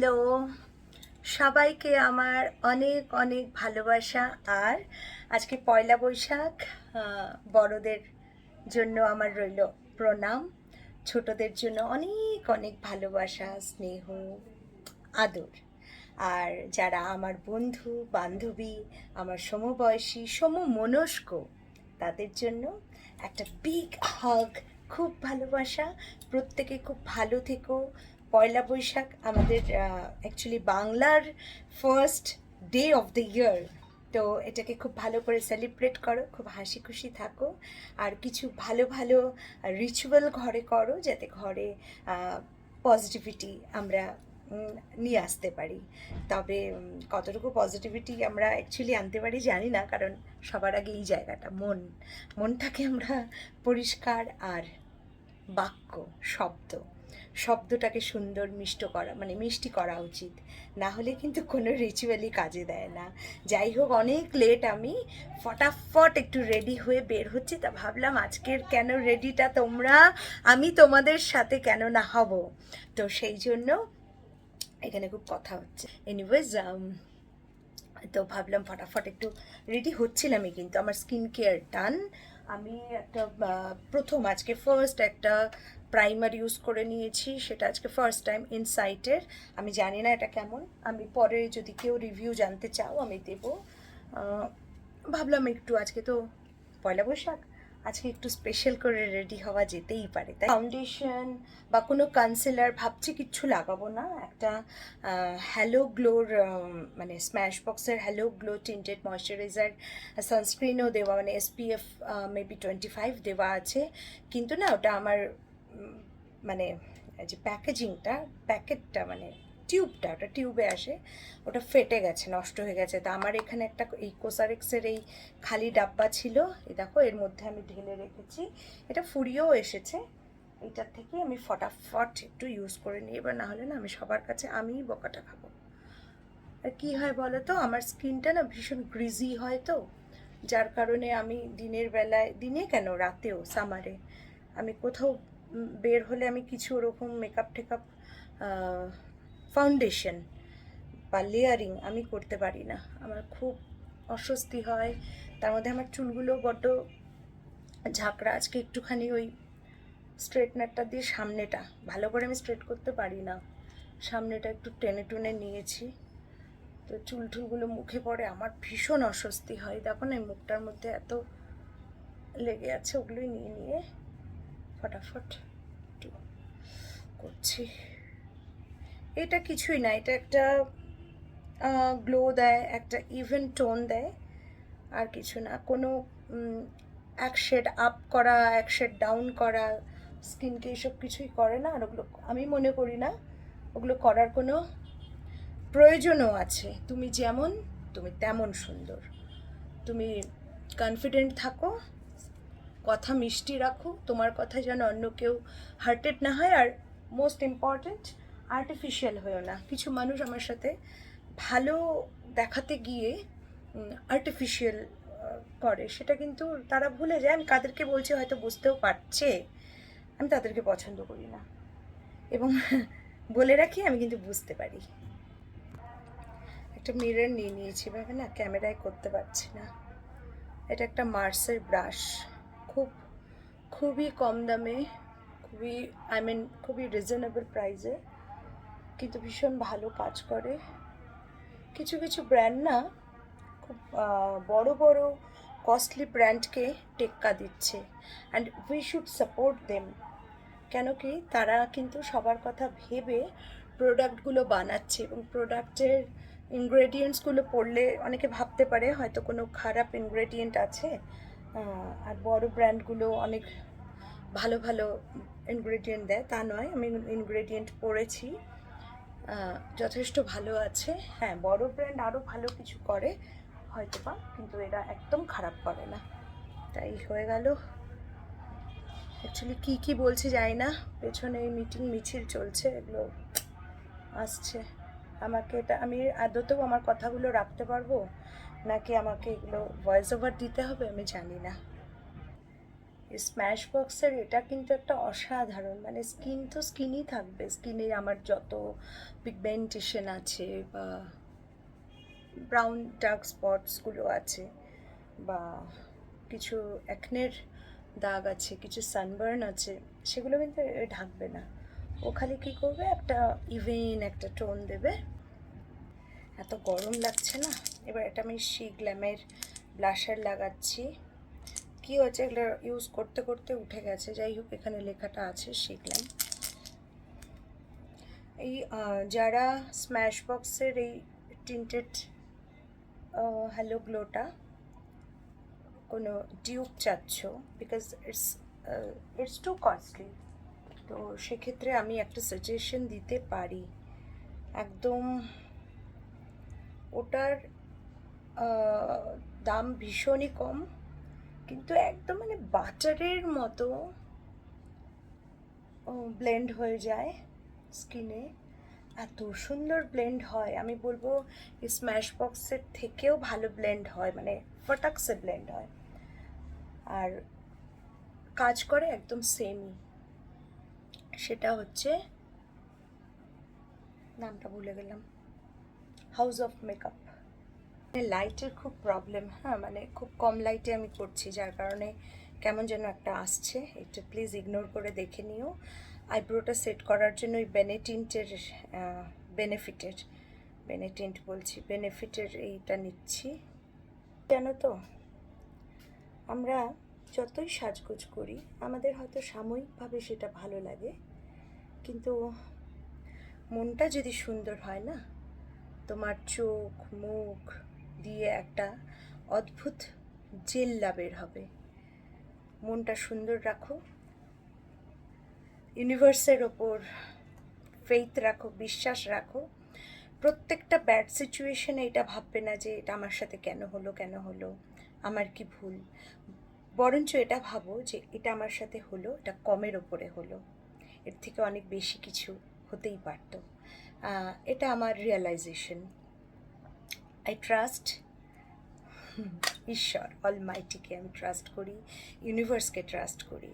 Hello, সবাইকে আমার অনেক অনেক ভালোবাসা। আর আজকে পয়লা বৈশাখ। বড়দের জন্য আমার রইল প্রণাম, ছোটদের জন্য অনেক অনেক ভালোবাসা, স্নেহ, আদর। আর যারা আমার বন্ধু বান্ধবী, আমার সমবয়সী সমমনস্ক, তাদের জন্য একটা বিগ হাগ, খুব ভালোবাসা। প্রত্যেকে খুব ভালো থেকো। পয়লা বৈশাখ আমাদের অ্যাকচুয়ালি বাংলার first day of the year, তো এটাকে খুব ভালো করে সেলিব্রেট করো, খুব হাসি খুশি থাকো। আর কিছু ভালো ভালো রিচুয়াল ঘরে করো, যাতে ঘরে পজিটিভিটি আমরা নিয়ে আসতে পারি। তবে কতটুকু পজিটিভিটি আমরা অ্যাকচুয়ালি আনতে পারি জানি না, কারণ সবার আগে এই জায়গাটা মনটাকে আমরা পরিষ্কার, আর বাক্য, শব্দটাকে সুন্দর মিষ্টি করা উচিত। না হলে কিন্তু কোনো রিচুয়ালই কাজে দেয় না। যাই হোক, অনেক লেট, আমি ফটাফট একটু রেডি হয়ে বের হচ্ছি। তা ভাবলাম আজকের কেন রেডিটা আমি তোমাদের সাথে কেন না হব। তো সেই জন্য এখানে খুব কথা হচ্ছে। এনিওয়েজ, তো ভাবলাম ফটাফট একটু রেডি হচ্ছিলামই, কিন্তু আমার স্কিন কেয়ার ডান। আমি একটা প্রথম আজকে ফার্স্ট একটা প্রাইমার ইউজ করে নিয়েছি, সেটা আজকে ফার্স্ট টাইম ইনসাইটের। আমি জানি না এটা কেমন, আমি পরে যদি কেউ রিভিউ জানতে চাও আমি দেবো। ভাবলাম একটু আজকে তো পয়লা বৈশাখ, আজকে একটু স্পেশাল করে রেডি হওয়া যেতেই পারে, তাই ফাউন্ডেশন বা কোনো কনসিলার ভাবছি কিচ্ছু লাগাবো না। একটা হ্যালো গ্লোর, মানে স্ম্যাশ বক্সের হ্যালো গ্লো টিন্টেড ময়শ্চারাইজার, সানস্ক্রিনও দেওয়া, মানে SPF মেবি 25 দেওয়া আছে। কিন্তু না, ওটা আমার মানে যে প্যাকেটটা, মানে টিউবটা, ওটা টিউবে আসে, ওটা ফেটে গেছে, নষ্ট হয়ে গেছে। তা আমার এখানে একটা এই কোসারেক্সের এই খালি ডাব্বা ছিল, এই দেখো, এর মধ্যে আমি ঢেলে রেখেছি। এটা ফুরিয়েও এসেছে, এইটার থেকে আমি ফটাফট একটু ইউজ করে নিই। এবার না হলে না আমি সবার কাছে আমিই বকাটা খাবো। আর কী হয় বলো তো, আমার স্কিনটা না ভীষণ গ্রিজি হয়, তো যার কারণে আমি দিনের বেলায়, দিনে কেন রাতেও, সামারে আমি কোথাও বের হলে আমি কিছু ওরকম মেকআপ টেকআপ, ফাউন্ডেশন বা লেয়ারিং আমি করতে পারি না। আমার খুব অস্বস্তি হয়। তার মধ্যে আমার চুলগুলো বড্ড ঝাঁকড়া। আজকে একটুখানি ওই স্ট্রেটনারটা দিয়ে সামনেটা ভালো করে আমি স্ট্রেট করতে পারি না, সামনেটা একটু টেনে টুনে নিয়েছি, তো চুলটুলগুলো মুখে পড়ে, আমার ভীষণ অস্বস্তি হয়। দেখো না, এই মুখটার মধ্যে এত লেগে আছে, ওগুলোই নিয়ে নিয়ে ফটাফট একটু করছি। এটা কিছুই না, এটা একটা গ্লো দেয়, একটা ইভেন টোন দেয়, আর কিছু না। কোনো এক শেড আপ করা, এক শেড ডাউন করা স্কিনকে এসব কিছুই করে না। আর ওগুলো আমি মনে করি না ওগুলো করার কোনো প্রয়োজনও আছে। তুমি যেমন, তুমি তেমন সুন্দর। তুমি কনফিডেন্ট থাকো, কথা মিষ্টি রাখো, তোমার কথা যেন অন্য কেউ হার্টেড না হয়। আর মোস্ট ইম্পর্ট্যান্ট, আর্টিফিশিয়াল হয়েও না। কিছু মানুষ আমার সাথে ভালো দেখাতে গিয়ে আর্টিফিশিয়াল করে, সেটা কিন্তু তারা ভুলে যায়। আমি কাদেরকে বলছি হয়তো বুঝতেও পারছে, আমি তাদেরকে পছন্দ করি না। এবং বলে রাখি, আমি কিন্তু বুঝতে পারি। একটা মিরর নিয়ে নিয়েছি, ভাবে না ক্যামেরায় করতে পারছি না। এটা একটা মার্সের ব্রাশ, খুবই কম দামে, খুবই রিজনেবল প্রাইসে, কিন্তু ভীষণ ভালো কাজ করে। কিছু কিছু ব্র্যান্ড না খুব বড় বড় কস্টলি ব্র্যান্ডকে টেক্কা দিচ্ছে, and we should support them. কেন কি, তারা কিন্তু সবার কথা ভেবে প্রোডাক্টগুলো বানাচ্ছে, এবং প্রোডাক্টের ইনগ্রেডিয়েন্টসগুলো পড়লে অনেকে ভাবতে পারে হয়তো কোনো খারাপ ইনগ্রেডিয়েন্ট আছে। আর বড় ব্র্যান্ডগুলো অনেক ভালো ভালো ইনগ্রেডিয়েন্ট দেয়, তা নয়। আমি ইনগ্রেডিয়েন্ট পড়েছি, যথেষ্ট ভালো আছে। হ্যাঁ, বড় ব্র্যান্ড আরও ভালো কিছু করে হয়তো বা, কিন্তু এরা একদম খারাপ করে না। তাই হয়ে গেল। অ্যাকচুয়ালি কী বলছি জানি না, পেছনে এই মিটিং মিছিল চলছে, এগুলো আসছে। আমি আদতেও আমার কথাগুলো রাখতে পারবো নাকি আমাকে এগুলো ভয়েস ওভার দিতে হবে, আমি জানি না। স্ম্যাশ বক্সের এটা কিন্তু একটা অসাধারণ, মানে স্কিন তো স্কিনই থাকবে, স্কিনে আমার যত পিগমেন্টেশন আছে বা ব্রাউন ডার্ক স্পটসগুলো আছে বা কিছু অ্যাকনের দাগ আছে, কিছু সানবার্ন আছে, সেগুলো কিন্তু এ ঢাকবে না। ও খালি কী করবে, একটা ইভেন একটা টোন দেবে। এত গরম লাগছে না। এবার এটা আমি গ্ল্যামের ব্লাশার লাগাচ্ছি। কী হয়েছে, এগুলো ইউজ করতে করতে উঠে গেছে, যাই হোক এখানে লেখাটা আছে গ্ল্যাম। এই যারা স্ম্যাশ বক্সের এই টিন্টেড হ্যালো গ্লোটা কোনো টিউব চাচ্ছ, বিকজ ইটস টু কস্টলি, তো সেক্ষেত্রে আমি একটা সাজেশন দিতে পারি। একদম ওটার দাম ভীষণই কম, কিন্তু একদম মানে বাটারের মতো ব্লেন্ড হয়ে যায় স্কিনে, এত সুন্দর ব্লেন্ড হয়। আমি বলবো স্ম্যাশ বক্সের থেকেও ভালো ব্লেন্ড হয়, মানে ফটাকসে ব্লেন্ড হয়, আর কাজ করে একদম সেমই। সেটা হচ্ছে, নামটা ভুলে গেলাম, হাউস অফ মেকআপ। লাইটের খুব প্রবলেম, হ্যাঁ, মানে খুব কম লাইটে আমি করছি, যার কারণে কেমন যেন একটা আসছে, একটু প্লিজ ইগনোর করে দেখে নিও। আইব্রোটা সেট করার জন্য ওই বেনিফিটের এইটা নিচ্ছি। জানো তো, আমরা যতই সাজগোজ করি আমাদের হয়তো সাময়িকভাবে সেটা ভালো লাগে, কিন্তু মনটা যদি সুন্দর হয় না, তোমার চোখ মুখ দিয়ে একটা অদ্ভুত জেল্লা বের হবে। মনটা সুন্দর রাখো, ইউনিভার্সের ওপর ফেইথ রাখো, বিশ্বাস রাখো। প্রত্যেকটা ব্যাড সিচুয়েশনে এটা ভাববে না যে এটা আমার সাথে কেন হলো, আমার কি ভুল। বরঞ্চ এটা ভাবো যে এটা আমার সাথে হলো, এটা কমের ওপরে হলো, এর থেকে অনেক বেশি কিছু হতেই পারতো। এটা আমার রিয়েলাইজেশন। আই ট্রাস্ট ঈশ্বর অলমাইটিকে, আমি ট্রাস্ট করি, ইউনিভার্সকে ট্রাস্ট করি।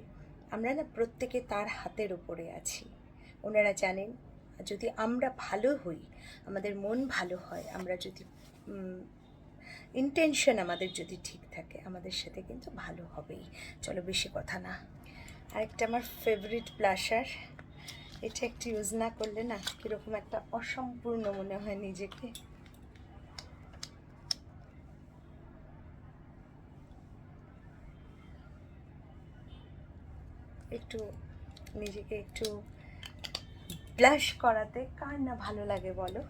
আমরা না প্রত্যেকে তার হাতের ওপরে আছি। ওনারা জানেন, যদি আমরা ভালো হই, আমাদের মন ভালো হয়, আমরা যদি ইন্টেনশন আমাদের যদি ঠিক থাকে, আমাদের সাথে কিন্তু ভালো হবেই। চলো বেশি কথা না। আরেকটা আমার ফেভারিট ব্লাশার, এটা একটু ইউজ না করলে না কীরকম একটা অসম্পূর্ণ মনে হয় নিজেকে। একটু নিজেকে একটু ব্লাশ করাতে কার না ভালো লাগে বলো।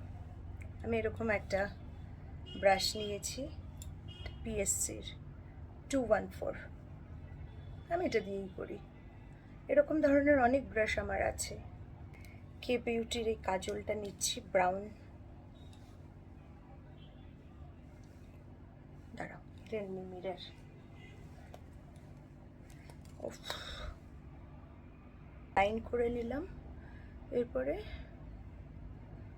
আমি এরকম একটা ব্রাশ নিয়েছি, পিএসসির 214, আমি এটা দিয়েই করি। এরকম ধরনের অনেক ব্রাশ আমার আছে। কে বিউটির এই কাজলটা নিচ্ছি, ব্রাউন, দাঁড়াও রেডমি মিরর, লাইন করে নিলাম। এরপরে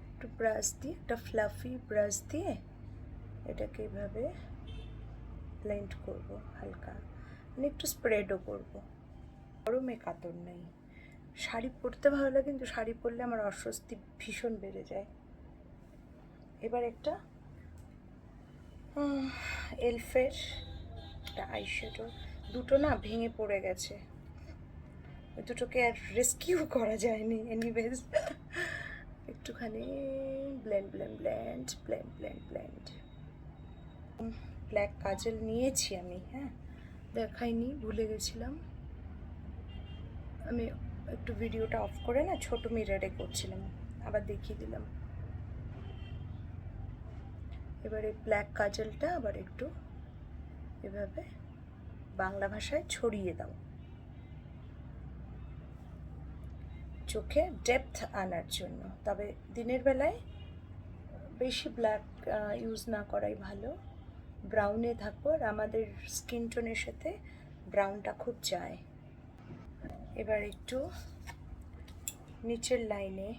একটু ব্রাশ দিয়ে, একটা ফ্লাফি ব্রাশ দিয়ে এটাকে এভাবে ব্লেন্ড করবো হালকা, মানে একটু স্প্রেডও করবো। গরমে কাতর নেই, শাড়ি পরতে ভালো লাগে, কিন্তু শাড়ি পরলে আমার অস্বস্তি ভীষণ বেড়ে যায়। এবার একটা এলফের একটা আইশ্যাডো, দুটো না ভেঙে পড়ে গেছে, ওই দুটোকে আর রেস্কিউ করা যায়নি। এনিওয়েজ একটুখানি ব্লেন্ড। ব্ল্যাক কাজল নিয়েছি আমি, হ্যাঁ দেখাইনি, ভুলে গেছিলাম। আমি একটু ভিডিওটা অফ করে না ছোট মিররে করছিলাম, আবার দেখিয়ে দিলাম। এবারে ব্ল্যাক কাজলটা আবার একটু এভাবে বাংলা ভাষায় ছড়িয়ে দাও, চোখে ডেপথ আনার জন্য। তবে দিনের বেলায় বেশি ব্ল্যাক ইউজ না করাই ভালো, ব্রাউনে থাকবো, আর আমাদের স্কিন টোনের সাথে ব্রাউনটা খুব যায়। এবার একটু নিচের লাইনে,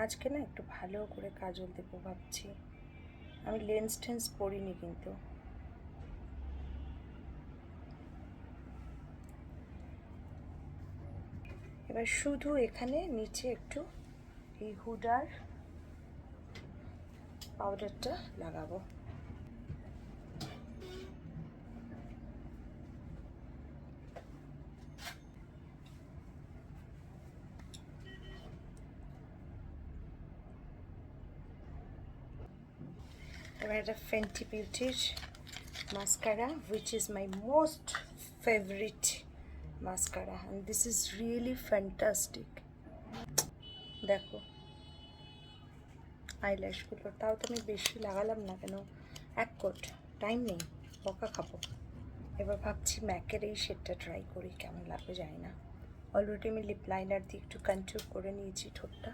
আজকে না একটু ভালো করে কাজল দেবো ভাবছি। আমি লেন্স টেন্স পরিনি, কিন্তু এবার শুধু এখানে নিচে একটু এই হুডার পাউডারটা লাগাবো। এবার এটা Fenty বিউটির mascara, which is my most favorite mascara, and this is really fantastic. দেখো আইল্যাশগুলো, তাও তো আমি বেশি লাগালাম না, কেন এক কোট, টাইম নেই, বকা খাবো। এবার ভাবছি ম্যাকের এই শেডটা ট্রাই করি, কেমন লাগবে জানি না। অলরেডি আমি লিপ লাইনার দিয়ে একটু কন্ট্যুর করে নিয়েছি ঠোঁটটা,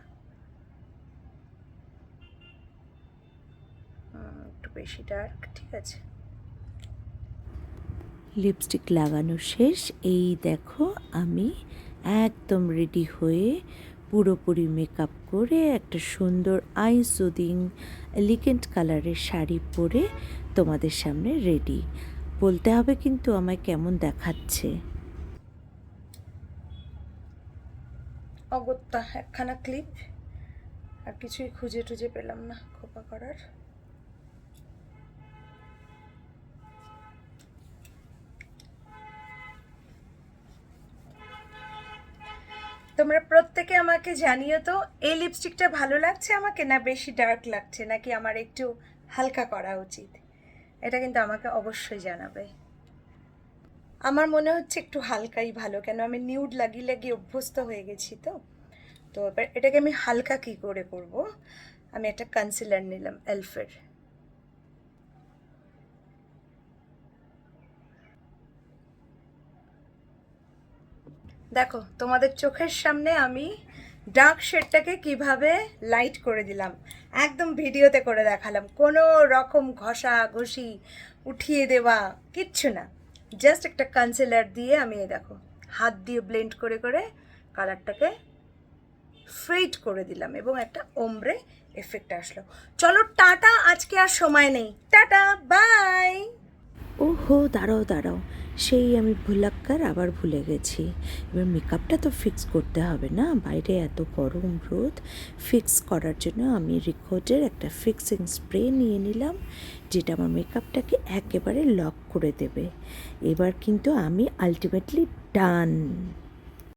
একটু বেশি ডার্ক, ঠিক আছে। লিপস্টিক লাগানো শেষ। এই দেখো আমি একদম রেডি হয়ে পুরোপুরি মেকআপ করে একটা সুন্দর আই সুদিং এলিগেন্ট কালারের শাড়ি পরে তোমাদের সামনে রেডি। বলতে হবে কিন্তু আমায় কেমন দেখাচ্ছে। অগত্যা একখানা ক্লিপ, আর কিছুই খুঁজে টুজে পেলাম না খোপা করার। তোমরা প্রত্যেকে আমাকে জানিও তো, এই লিপস্টিকটা ভালো লাগছে আমাকে, না বেশি ডার্ক লাগছে, নাকি আমার একটু হালকা করা উচিত, এটা কিন্তু আমাকে অবশ্যই জানাবে। আমার মনে হচ্ছে একটু হালকাই ভালো, কেন আমি নিউড লাগিয়ে লাগিয়ে অভ্যস্ত হয়ে গেছি। তো তো এবার এটাকে আমি হালকা কী করে করব, আমি একটা কনসিলার নিলাম এলফের। দেখো তোমাদের চোখের সামনে আমি ডার্ক শেডটাকে কিভাবে লাইট করে দিলাম, একদম ভিডিওতে করে দেখালাম, কোনো রকম ঘষা ঘষি উঠিয়ে দেওয়া কিচ্ছু না, জাস্ট একটা কনসিলার দিয়ে আমি দেখো হাত দিয়ে ব্লেন্ড করে করে কালারটাকে ফেড করে দিলাম এবং একটা ওমব্রে এফেক্ট আসলো। চলো টাটা, আজকে আর সময় নেই, টাটা বাই। ওহো দাঁড়াও দাঁড়াও, সেই আমি ভুলাক্কার আবার ভুলে গেছি। এবার মেকআপটা তো ফিক্স করতে হবে না, বাইরে এত গরম রোদ। ফিক্স করার জন্য আমি রিকোডের একটা ফিক্সিং স্প্রে নিয়ে নিলাম, যেটা আমার মেকআপটাকে একেবারে লক করে দেবে। এবার কিন্তু আমি আলটিমেটলি ডান।